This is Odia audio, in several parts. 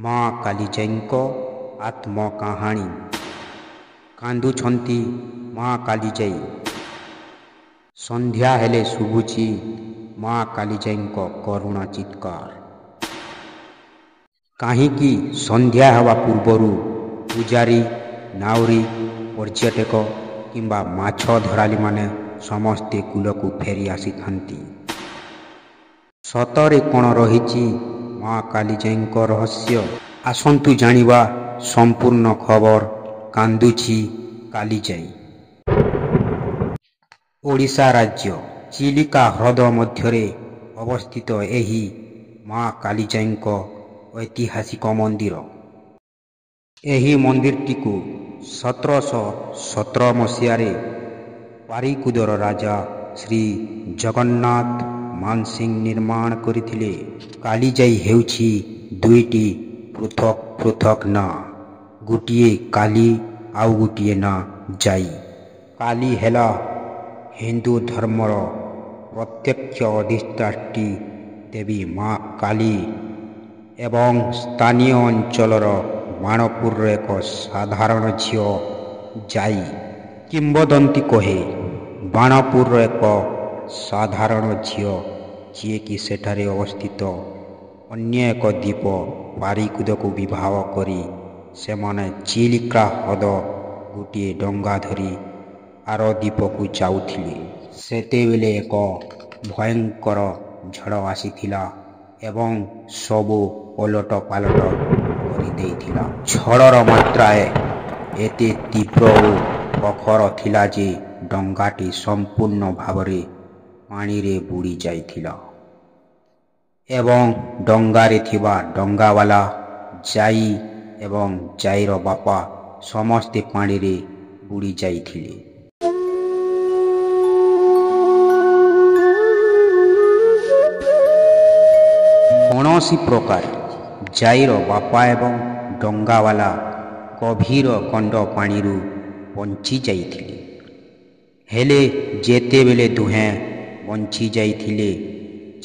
ମା କାଳିଜାଇଙ୍କ ଆତ୍ମକାହାଣୀ। କାନ୍ଦୁଛନ୍ତି ମା କାଳିଜାଇ। ସନ୍ଧ୍ୟା ହେଲେ ଶୁଭୁଛି ମା କାଳିଜାଇଙ୍କ କରୁଣ ଚିତ୍କାର। କାହିଁକି ସନ୍ଧ୍ୟା ହେବା ପୂର୍ବରୁ ପୂଜାରୀ, ନାଉରୀ, ପର୍ଯ୍ୟଟକ କିମ୍ବା ମାଛ ଧରାଳିମାନେ ସମସ୍ତେ କୂଳକୁ ଫେରି ଆସିଥାନ୍ତି। ସତରେ କ'ଣ ରହିଛି ମା କାଳିଜାଇଙ୍କ ରହସ୍ୟ? ଆସନ୍ତୁ ଜାଣିବା ସମ୍ପୂର୍ଣ୍ଣ ଖବର। କାନ୍ଦୁଛି କାଳିଜାଇ। ଓଡ଼ିଶା ରାଜ୍ୟ ଚିଲିକା ହ୍ରଦ ମଧ୍ୟରେ ଅବସ୍ଥିତ ଏହି ମା କାଳିଜାଇଙ୍କ ଐତିହାସିକ ମନ୍ଦିର। ଏହି ମନ୍ଦିରଟିକୁ 1717 ମସିହାରେ ପାରିକୁଦର ରାଜା ଶ୍ରୀ ଜଗନ୍ନାଥ ମାନସିଂହ ନିର୍ମାଣ କରିଥିଲେ। କାଳିଜାଇ ହେଉଛି ଦୁଇଟି ପୃଥକ୍ ପୃଥକ୍ ନାଁ। ଗୋଟିଏ କାଳି ଆଉ ଗୋଟିଏ ନାଁ ଜାଇ। କାଳି ହେଲା ହିନ୍ଦୁ ଧର୍ମର ପ୍ରତ୍ୟକ୍ଷ ଅଧିଷ୍ଠାତ୍ରୀ ଦେବୀ ମା କାଳୀ ଏବଂ ସ୍ଥାନୀୟ ଅଞ୍ଚଳର ବାଣପୁରର ଏକ ସାଧାରଣ ଝିଅ ଜାଇ। କିମ୍ବଦନ୍ତୀ କହେ ବାଣପୁରର ଏକ ସାଧାରଣ ଝିଅ ଯିଏକି ସେଠାରେ ଅବସ୍ଥିତ ଅନ୍ୟ ଏକ ଦ୍ୱୀପ ପାରିକୁଦକୁ ବିବାହ କରି ସେମାନେ ଚିଲିକା ହ୍ରଦ ଗୋଟିଏ ଡଙ୍ଗା ଧରି ଆର ଦ୍ୱୀପକୁ ଯାଉଥିଲେ। ସେତେବେଳେ ଏକ ଭୟଙ୍କର ଝଡ଼ ଆସିଥିଲା ଏବଂ ସବୁ ଓଲଟ ପାଲଟ କରିଦେଇଥିଲା। ଝଡ଼ର ମାତ୍ରା ଏତେ ତୀବ୍ର ଓ ପ୍ରଖର ଥିଲା ଯେ ଡଙ୍ଗାଟି ସମ୍ପୂର୍ଣ୍ଣ ଭାବରେ ପାଣିରେ ବୁଡ଼ି ଯାଇଥିଲା ଏବଂ ଡଙ୍ଗାରେ ଥିବା ଡଙ୍ଗାବାଲା, ଜାଇ ଏବଂ ଜାଇର ବାପା ସମସ୍ତେ ପାଣିରେ ବୁଡ଼ି ଯାଇଥିଲେ। କୌଣସି ପ୍ରକାରେ ଜାଇର ବାପା ଏବଂ ଡଙ୍ଗାବାଲା ଗଭୀର ଗଣ୍ଡ ପାଣିରୁ ବଞ୍ଚି ଯାଇଥିଲେ। ହେଲେ ଯେତେବେଳେ ଦୁହେଁ ବଞ୍ଚି ଯାଇଥିଲେ,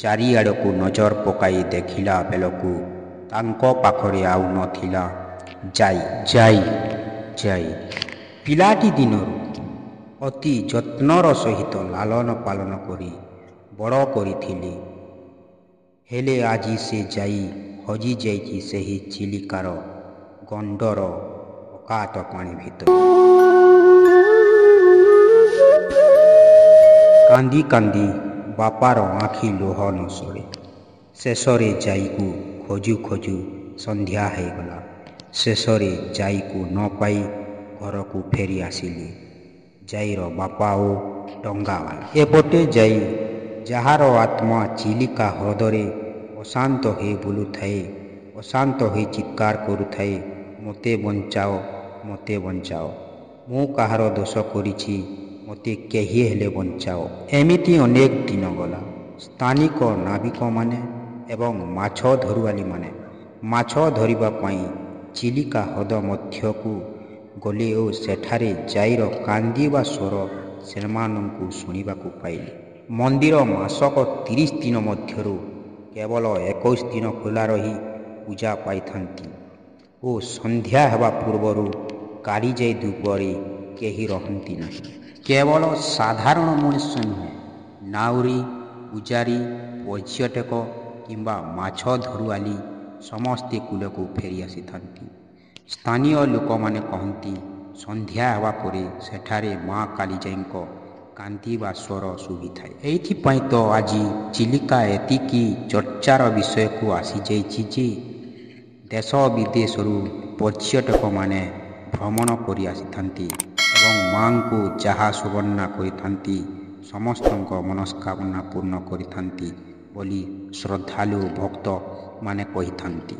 ଚାରିଆଡ଼କୁ ନଜର ପକାଇ ଦେଖିଲା ବେଳକୁ ତାଙ୍କ ପାଖରେ ଆଉ ନଥିଲା ଜାଇ। ପିଲାଟି ଦିନରୁ ଅତି ଯତ୍ନର ସହିତ ଲାଳନ ପାଳନ କରି ବଡ଼ କରିଥିଲେ। ହେଲେ ଆଜି ସେ ଜାଇ ହଜିଯାଇଛି ସେହି ଚିଲିକାର ଗଣ୍ଡର ଅକାଟ ପାଣି ଭିତରେ। କାନ୍ଦି କାନ୍ଦି ବାପାର ଆଖି ଲୁହ ନ ସରେ। ଶେଷରେ ଜାଇକୁ ଖୋଜୁ ଖୋଜୁ ସନ୍ଧ୍ୟା ହୋଇଗଲା। ଶେଷରେ ଜାଇକୁ ନ ପାଇ ଘରକୁ ଫେରି ଆସିଲେ ଜାଇର ବାପା ଓ ଡଙ୍ଗାବାଲା। ଏପଟେ ଜାଇ, ଯାହାର ଆତ୍ମା ଚିଲିକା ହ୍ରଦରେ ଅଶାନ୍ତ ହୋଇ ବୁଲୁଥାଏ, ଅଶାନ୍ତ ହୋଇ ଚିତ୍କାର କରୁଥାଏ, ମୋତେ ବଞ୍ଚାଅ, ମୋତେ ବଞ୍ଚାଅ, ମୁଁ କାହାର ଦୋଷ କରିଛି, ମୋତେ କେହି ହେଲେ ବଞ୍ଚାଅ। ଏମିତି ଅନେକ ଦିନ ଗଲା। ସ୍ଥାନିକ ନାବିକମାନେ ଏବଂ ମାଛ ଧରୁଆଳିମାନେ ମାଛ ଧରିବା ପାଇଁ ଚିଲିକା ହ୍ରଦ ମଧ୍ୟକୁ ଗଲେ ଓ ସେଠାରେ ଜାଇର କାନ୍ଦିବା ସ୍ୱର ସେମାନଙ୍କୁ ଶୁଣିବାକୁ ପାଇଲେ। ମନ୍ଦିର ମାସକ 30 ଦିନ ମଧ୍ୟରୁ କେବଳ 21 ଦିନ ଖୋଲା ରହି ପୂଜା ପାଇଥାନ୍ତି ଓ ସନ୍ଧ୍ୟା ହେବା ପୂର୍ବରୁ କାଳିଜାଇ ଦ୍ୱୀପରେ କେହି ରହନ୍ତି ନାହିଁ। କେବଳ ସାଧାରଣ ମଣିଷ ନୁହେଁ, ନାଉରୀ, ପୂଜାରୀ, ପର୍ଯ୍ୟଟକ କିମ୍ବା ମାଛ ଧରୁଆଳି ସମସ୍ତେ କୂଳକୁ ଫେରି ଆସିଥାନ୍ତି। ସ୍ଥାନୀୟ ଲୋକମାନେ କହନ୍ତି, ସନ୍ଧ୍ୟା ହେବା ପରେ ସେଠାରେ ମା କାଳିଜାଇଙ୍କ କାନ୍ଦିବା ସ୍ୱର ଶୁଭିଥାଏ। ଏଇଥିପାଇଁ ତ ଆଜି ଚିଲିକା ଏତିକି ଚର୍ଚ୍ଚାର ବିଷୟକୁ ଆସିଯାଇଛି ଯେ ଦେଶ ବିଦେଶରୁ ପର୍ଯ୍ୟଟକମାନେ ଭ୍ରମଣ କରି ଆସିଥାନ୍ତି ଏବଂ ମା'ଙ୍କୁ ଯାହା ସୁବର୍ଣ୍ଣା କରିଥାନ୍ତି ସମସ୍ତଙ୍କ ମନସ୍କାମନା ପୂର୍ଣ୍ଣ କରିଥାନ୍ତି ବୋଲି ଶ୍ରଦ୍ଧାଳୁ ଭକ୍ତମାନେ କହିଥାନ୍ତି।